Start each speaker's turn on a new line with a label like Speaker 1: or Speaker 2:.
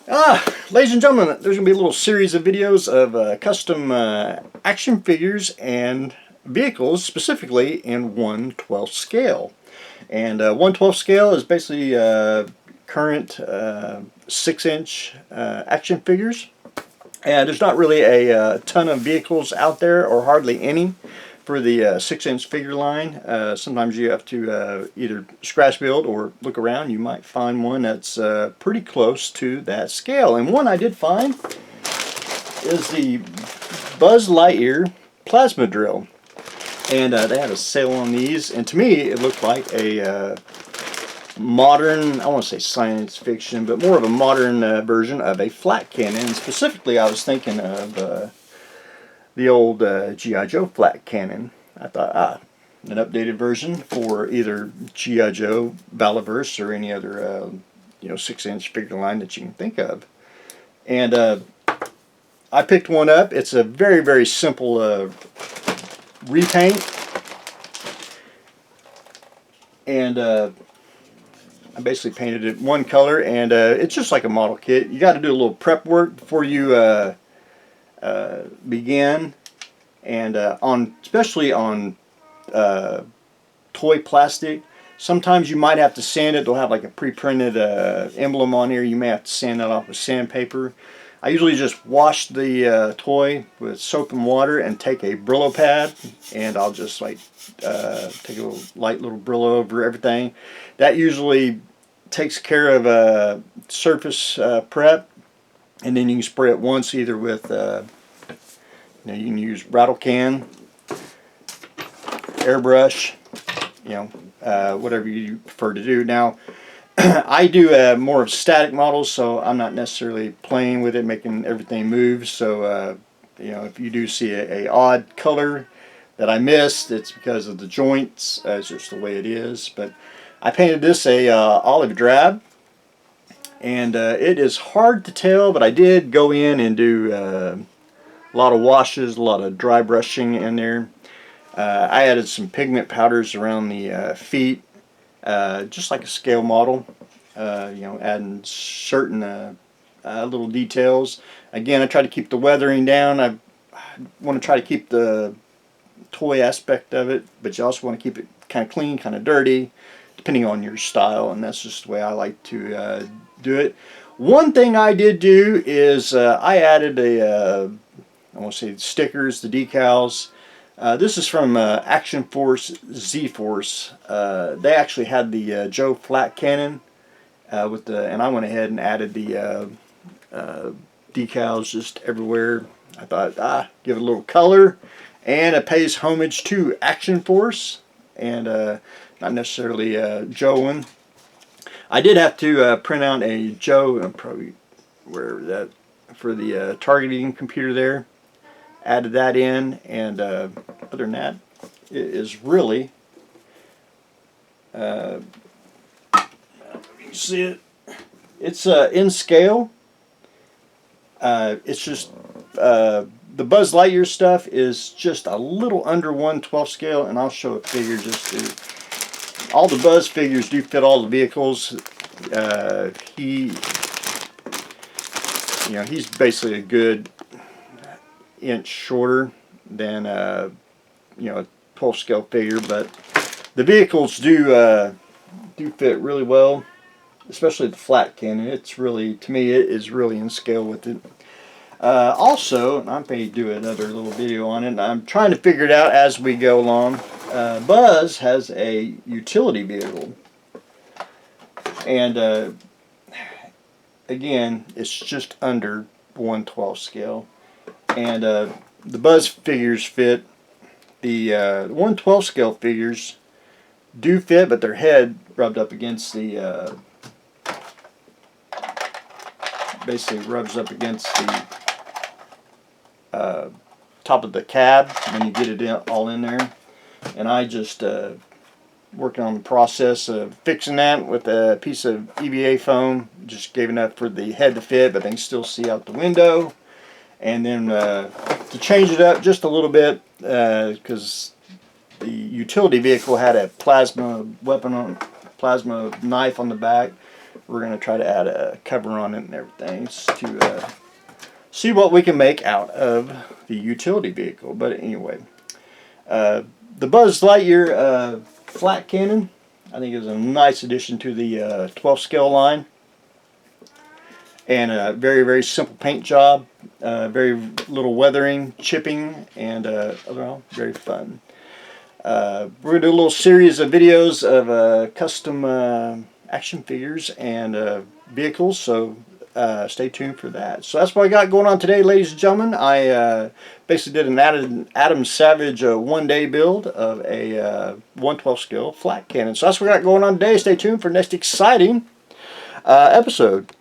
Speaker 1: Ladies and gentlemen, there's going to be a little series of videos of custom action figures and vehicles, specifically in 1/12 scale. And 1/12 scale is basically current 6-inch action figures. And there's not really a ton of vehicles out there, or hardly any, for the 6-inch figure line. Sometimes you have to either scratch build or look around. You might find one that's pretty close to that scale. And one I did find is the Buzz Lightyear plasma drill. And they had a sale on these, and to me it looked like a modern, I won't say science fiction, but more of a modern version of a Flak cannon. And specifically I was thinking of the old G.I. Joe Flak cannon. I thought, an updated version for either G.I. Joe, Balaverse, or any other 6-inch figure line that you can think of. And I picked one up. It's a very, very simple repaint. And I basically painted it one color, and it's just like a model kit. You got to do a little prep work before you begin, and especially on toy plastic, sometimes you might have to sand it. They'll have like a pre-printed emblem on here. You may have to sand that off with sandpaper. I usually just wash the toy with soap and water and take a Brillo pad, and I'll just like take a light little Brillo over everything. That usually takes care of surface prep. And then you can spray it once, either with, you can use rattle can, airbrush, whatever you prefer to do. Now, I do more of static models, so I'm not necessarily playing with it, making everything move. So, if you do see a odd color that I missed, it's because of the joints. It's just the way it is. But I painted this a olive drab. And it is hard to tell, but I did go in and do a lot of washes, a lot of dry brushing in there. I added some pigment powders around the feet, just like a scale model, adding certain little details. Again, I try to keep the weathering down. I want to try to keep the toy aspect of it, but you also want to keep it kind of clean, kind of dirty, depending on your style, and that's just the way I like to do it. One thing I did do is I added I want to say stickers, the decals. This is from Action Force Z-Force. They actually had the Joe Flak cannon and I went ahead and added the decals just everywhere. I thought, give it a little color, and it pays homage to Action Force, and not necessarily Joe one. I did have to print out a Joe, probably where that, for the targeting computer there. Added that in, and other than that, it is really, you see it, it's in scale. It's just, the Buzz Lightyear stuff is just a little under 1/12 scale, and I'll show a figure just to. All the Buzz figures do fit all the vehicles. He's basically a good inch shorter than a 12 scale figure, but the vehicles do fit really well, especially the Flak cannon. It's really, to me, it is really in scale with it. Also, I'm going to do another little video on it, and I'm trying to figure it out as we go along. Buzz has a utility vehicle, and again, it's just under 1/12 scale, and the Buzz figures fit. The 1/12 scale figures do fit, but their head rubbed up against the basically rubs up against the top of the cab when you get it all in there. And I just working on the process of fixing that with a piece of EVA foam. Just gave enough for the head to fit, but they can still see out the window. And then to change it up just a little bit, because the utility vehicle had a plasma weapon on, plasma knife on the back. we're going to try to add a cover on it and everything to see what we can make out of the utility vehicle. But anyway, the Buzz Lightyear Flak cannon, I think, is a nice addition to the 12 scale line. And a very, very simple paint job, very little weathering, chipping, and overall very fun. We're going to do a little series of videos of custom action figures and vehicles, so stay tuned for that. So that's what I got going on today, ladies and gentlemen. I basically did an Adam Savage one-day build of a 1/12 scale Flak cannon. So that's what I got going on today. Stay tuned for next exciting episode.